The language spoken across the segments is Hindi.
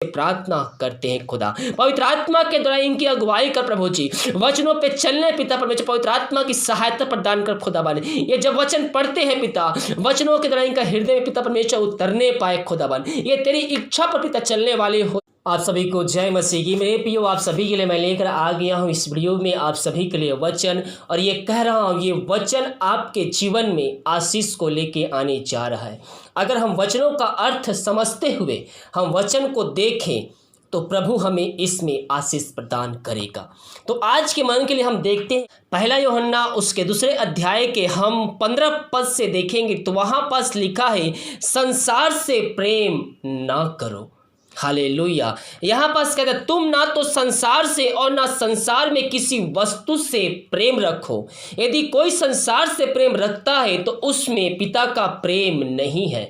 प्रार्थना करते हैं खुदा। पवित्र आत्मा के द्वारा इनकी अगुवाई कर प्रभु जी, वचनों पे चलने पिता परमेश्वर, पवित्र आत्मा की सहायता प्रदान कर खुदा बन। ये जब वचन पढ़ते हैं पिता, वचनों के द्वारा इनका हृदय में पिता परमेश्वर उतरने पाए खुदा बन। ये तेरी इच्छा पर पिता चलने वाले हो। आप सभी को जय मसीह की। मेरे प्रियो, आप सभी के लिए मैं लेकर आ गया हूँ इस वीडियो में आप सभी के लिए वचन, और ये कह रहा हूँ ये वचन आपके जीवन में आशीष को लेके आने जा रहा है। अगर हम वचनों का अर्थ समझते हुए हम वचन को देखें तो प्रभु हमें इसमें आशीष प्रदान करेगा। तो आज के मन के लिए हम देखते हैं पहला यूहन्ना उसके 2 अध्याय के हम 15 पद से देखेंगे। तो वहाँ पास लिखा है, संसार से प्रेम ना करो। हालेलुया। यहाँ पास कहता है, तुम ना तो संसार से और ना संसार में किसी वस्तु से प्रेम रखो। यदि कोई संसार से प्रेम रखता है तो उसमें पिता का प्रेम नहीं है।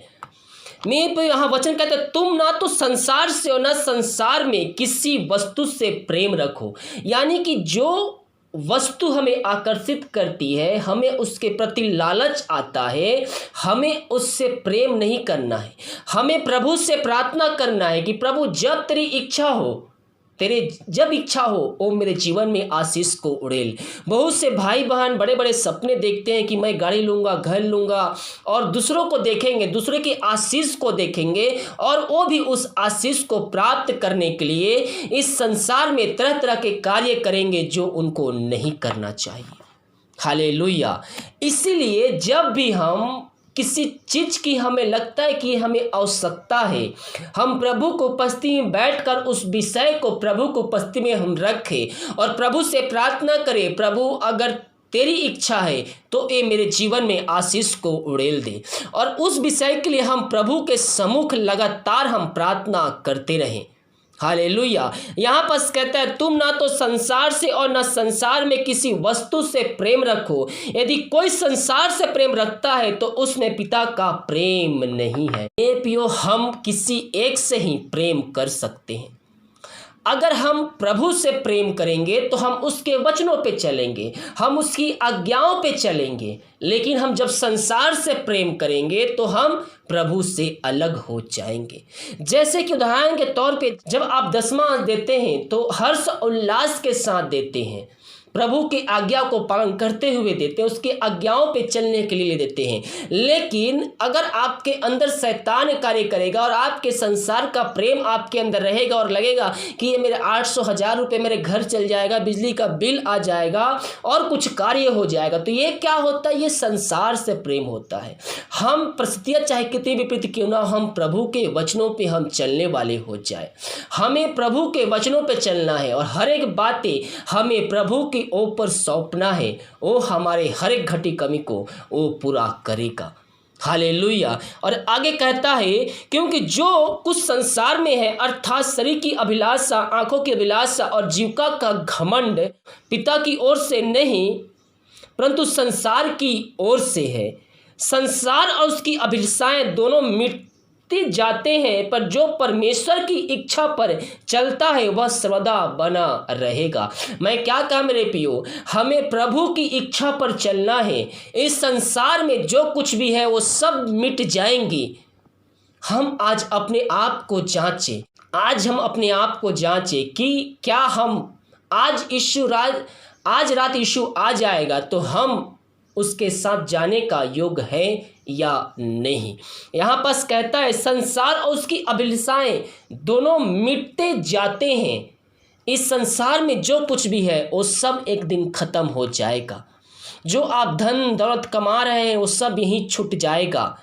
मैं पे यहाँ वचन कहता है, तुम ना तो संसार से और ना संसार में किसी वस्तु से प्रेम रखो। यानी कि जो वस्तु हमें आकर्षित करती है, हमें उसके प्रति लालच आता है, हमें उससे प्रेम नहीं करना है। हमें प्रभु से प्रार्थना करना है कि प्रभु जब तेरी इच्छा हो, जब इच्छा हो वो मेरे जीवन में आशीष को उड़ेल। बहुत से भाई बहन बड़े बड़े सपने देखते हैं कि मैं गाड़ी लूँगा, घर लूँगा, और दूसरों को देखेंगे, दूसरे की आशीष को देखेंगे, और वो भी उस आशीष को प्राप्त करने के लिए इस संसार में तरह तरह के कार्य करेंगे जो उनको नहीं करना चाहिए। हालेलुया। इसीलिए जब भी हम किसी चीज़ की हमें लगता है कि हमें आवश्यकता है, हम प्रभु को उपस्थिति में बैठकर उस विषय को प्रभु को उपस्थिति में हम रखें और प्रभु से प्रार्थना करें, प्रभु अगर तेरी इच्छा है तो ये मेरे जीवन में आशीष को उड़ेल दे। और उस विषय के लिए हम प्रभु के सम्मुख लगातार हम प्रार्थना करते रहें। हालेलुया। यहाँ पर कहता है, तुम ना तो संसार से और ना संसार में किसी वस्तु से प्रेम रखो। यदि कोई संसार से प्रेम रखता है तो उसमें पिता का प्रेम नहीं है। ये पियो, हम किसी एक से ही प्रेम कर सकते हैं। अगर हम प्रभु से प्रेम करेंगे तो हम उसके वचनों पे चलेंगे, हम उसकी आज्ञाओं पे चलेंगे। लेकिन हम जब संसार से प्रेम करेंगे तो हम प्रभु से अलग हो जाएंगे। जैसे कि उदाहरण के तौर पे जब आप 10वां देते हैं तो हर्ष उल्लास के साथ देते हैं, प्रभु की आज्ञा को पालन करते हुए देते हैं, उसकी आज्ञाओं पे चलने के लिए देते हैं। लेकिन अगर आपके अंदर शैतान कार्य करेगा और आपके संसार का प्रेम आपके अंदर रहेगा और लगेगा कि ये मेरे 800,000 रुपये मेरे घर चल जाएगा, बिजली का बिल आ जाएगा और कुछ कार्य हो जाएगा, तो ये क्या होता है? ये संसार से प्रेम होता है। हम परिस्थितियाँ चाहे कितनी विपरीत क्यों ना, हम प्रभु के वचनों पे हम चलने वाले हो जाए। हमें प्रभु के वचनों पे चलना है और हर एक बातें हमें प्रभु की ऊपर सौंपना है। वो हमारे हर एक घटी कमी को वो पूरा करेगा। हालेलुया। और आगे कहता है, क्योंकि जो कुछ संसार में है अर्थात शरीर की अभिलाषा, आंखों की अभिलाषा और जीविका का घमंड पिता की ओर से नहीं परंतु संसार की ओर से है। संसार और उसकी अभिलाषाएं दोनों मिटते जाते हैं, पर जो परमेश्वर की इच्छा पर चलता है वह सर्वदा बना रहेगा। मैं क्या कहा मेरे प्रियो, हमें प्रभु की इच्छा पर चलना है। इस संसार में जो कुछ भी है वो सब मिट जाएंगी। हम आज अपने आप को जांचें, आज हम अपने आप को जांचें कि क्या हम आज रात यीशु आ जाएगा तो हम उसके साथ जाने का योग है या नहीं। यहाँ पास कहता है, संसार और उसकी अभिलाषाएं दोनों मिटते जाते हैं। इस संसार में जो कुछ भी है वो सब एक दिन खत्म हो जाएगा। जो आप धन दौलत कमा रहे हैं वो सब यहीं छूट जाएगा।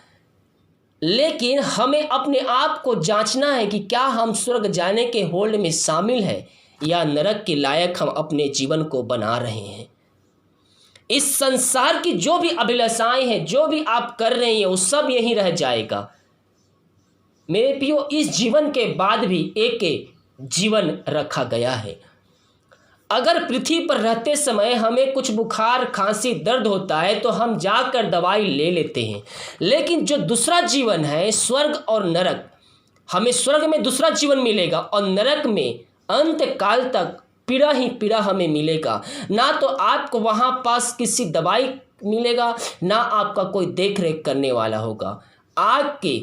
लेकिन हमें अपने आप को जांचना है कि क्या हम स्वर्ग जाने के होल्ड में शामिल हैं या नरक के लायक हम अपने जीवन को बना रहे हैं। इस संसार की जो भी अभिलाषाएं हैं, जो भी आप कर रहे हैं वो सब यहीं रह जाएगा। मेरे प्रियो, इस जीवन के बाद भी एक जीवन रखा गया है। अगर पृथ्वी पर रहते समय हमें कुछ बुखार खांसी दर्द होता है तो हम जाकर दवाई ले लेते हैं। लेकिन जो दूसरा जीवन है, स्वर्ग और नरक, हमें स्वर्ग में दूसरा जीवन मिलेगा और नरक में अंत काल तक पीड़ा ही पीड़ा हमें मिलेगा। ना तो आपको वहाँ पास किसी दवाई मिलेगा, ना आपका कोई देख रेख करने वाला होगा। आग के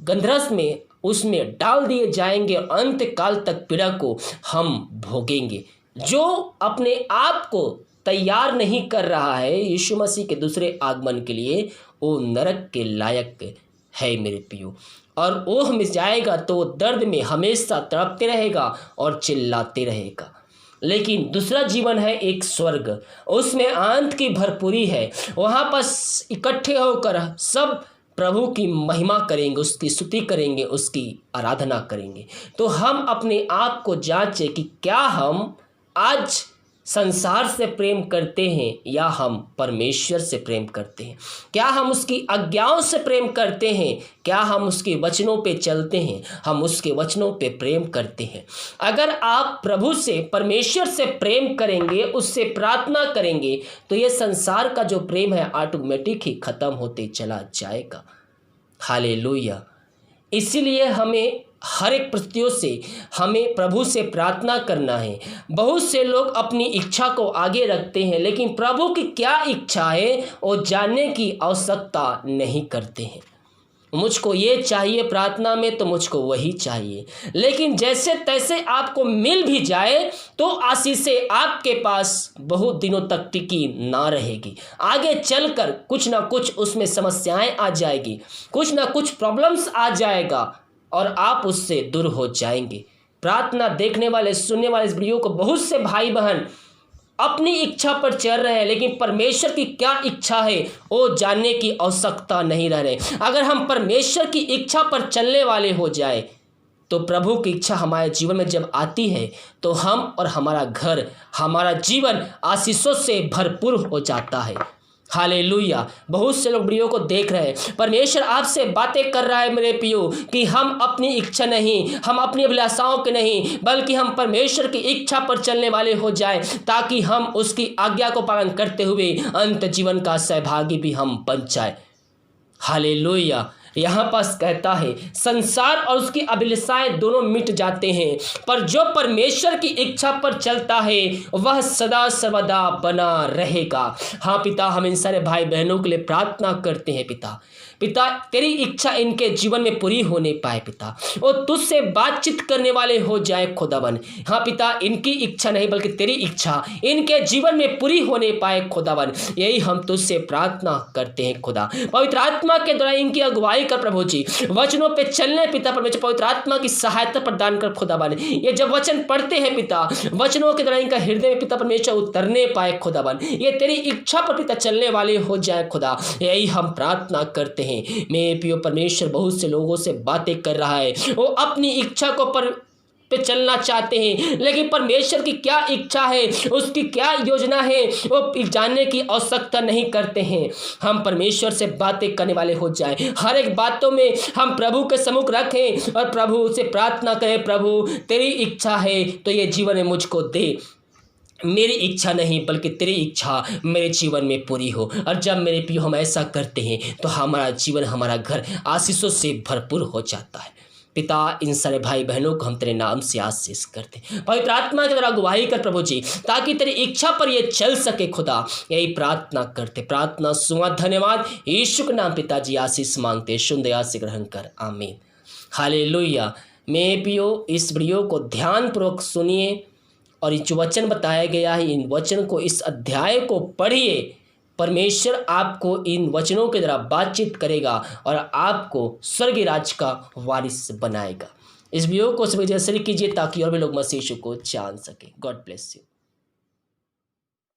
गंधरस में उसमें डाल दिए जाएंगे, अंत काल तक पीड़ा को हम भोगेंगे। जो अपने आप को तैयार नहीं कर रहा है यीशु मसीह के दूसरे आगमन के लिए, वो नरक के लायक है मेरे प्रियो। और वो में जाएगा तो दर्द में हमेशा तड़पते रहेगा और चिल्लाते रहेगा। लेकिन दूसरा जीवन है एक स्वर्ग, उसमें आनंद की भरपूरी है। वहाँ पर इकट्ठे होकर सब प्रभु की महिमा करेंगे, उसकी स्तुति करेंगे, उसकी आराधना करेंगे। तो हम अपने आप को जांचें कि क्या हम आज संसार से प्रेम करते हैं या हम परमेश्वर से प्रेम करते हैं। क्या हम उसकी आज्ञाओं से प्रेम करते हैं, क्या हम उसके वचनों पे चलते हैं, हम उसके वचनों पे प्रेम करते हैं। अगर आप प्रभु से, परमेश्वर से प्रेम करेंगे, उससे प्रार्थना करेंगे, तो ये संसार का जो प्रेम है ऑटोमेटिक ही खत्म होते चला जाएगा। हालेलुया। इसीलिए हमें हर एक परिस्थितियों से हमें प्रभु से प्रार्थना करना है। बहुत से लोग अपनी इच्छा को आगे रखते हैं, लेकिन प्रभु की क्या इच्छा है वो जानने की आवश्यकता नहीं करते हैं। मुझको ये चाहिए प्रार्थना में, तो मुझको वही चाहिए। लेकिन जैसे तैसे आपको मिल भी जाए तो आशीषें आपके पास बहुत दिनों तक टिकी ना रहेगी। आगे चलकर कुछ ना कुछ उसमें समस्याएं आ जाएगी, कुछ ना कुछ प्रॉब्लम्स आ जाएगा और आप उससे दूर हो जाएंगे। प्रार्थना देखने वाले, सुनने वाले इस वीडियो को बहुत से भाई बहन अपनी इच्छा पर चल रहे हैं, लेकिन परमेश्वर की क्या इच्छा है वो जानने की आवश्यकता नहीं रह रहे। अगर हम परमेश्वर की इच्छा पर चलने वाले हो जाए तो प्रभु की इच्छा हमारे जीवन में जब आती है तो हम और हमारा घर, हमारा जीवन आशीषों से भरपूर हो जाता है। हालेलुया। बहुत से लोग वीडियो को देख रहे हैं, परमेश्वर आपसे बातें कर रहा है मेरे प्रियो कि हम अपनी इच्छा नहीं, हम अपनी अभिलाषाओं के नहीं, बल्कि हम परमेश्वर की इच्छा पर चलने वाले हो जाएं, ताकि हम उसकी आज्ञा को पालन करते हुए अंत जीवन का सहभागी भी हम बन जाए। हालेलुया। यहाँ पास कहता है संसार और उसकी अभिलाषाएं दोनों मिट जाते हैं, पर जो परमेश्वर की इच्छा पर चलता है वह सदा सर्वदा बना रहेगा। हाँ पिता, हम इन सारे भाई बहनों के लिए प्रार्थना करते हैं। पिता तेरी इच्छा इनके जीवन में पूरी होने पाए पिता, और तुझसे बातचीत करने वाले हो जाए खुदावन। हाँ पिता, इनकी इच्छा नहीं बल्कि तेरी इच्छा इनके जीवन में पूरी होने पाए खुदावन, यही हम तुझसे प्रार्थना करते हैं खुदा। पवित्र आत्मा के द्वारा इनकी अगुवाई कर प्रभु जी, वचनों पे चलने पिता परमेश्वर, पवित्र आत्मा की सहायता प्रदान कर खुदावन। ये जब वचन पढ़ते हैं पिता, वचनों के द्वारा इनका हृदय में पिता परमेश्वर उतरने पाए खुदावन, ये तेरी इच्छा पर पिता चलने वाले हो जाए खुदा, यही हम प्रार्थना करते हैं। मेरे प्रिय परमेश्वर बहुत से लोगों से बातें कर रहा है, वो अपनी इच्छा को पे चलना चाहते हैं, लेकिन परमेश्वर की क्या इच्छा है, उसकी क्या योजना है, वो जानने की आवश्यकता नहीं करते हैं। हम परमेश्वर से बातें करने वाले हो जाए, हर एक बातों में हम प्रभु के सम्मुख रखें और प्रभु से प्रार्थना करें, प्रभु तेरी इच्छा है तो ये जीवन में मुझको दे, मेरी इच्छा नहीं बल्कि तेरी इच्छा मेरे जीवन में पूरी हो। और जब मेरे प्रिय हम ऐसा करते हैं तो हमारा जीवन, हमारा घर आशीषों से भरपूर हो जाता है। पिता, इन सारे भाई बहनों को हम तेरे नाम से आशीष करते हैं, पवित्र आत्मा के द्वारा अगुवाई कर प्रभु जी, ताकि तेरी इच्छा पर ये चल सके खुदा, यही प्रार्थना करते। प्रार्थना सुना, धन्यवाद यीशु के नाम पिताजी, आशीष मांगते, सुन दया से ग्रहण कर, आमीन। हालेलुया। मेरे प्रियो, इस वीडियो को ध्यानपूर्वक सुनिए और जो वचन बताया गया है, इन वचन को, इस अध्याय को पढ़िए। परमेश्वर आपको इन वचनों के द्वारा बातचीत करेगा और आपको स्वर्गीय राज का वारिस बनाएगा। इस वीडियो को सभी शेयर कीजिए ताकि और भी लोग मसीह यीशु को जान सके। God bless you.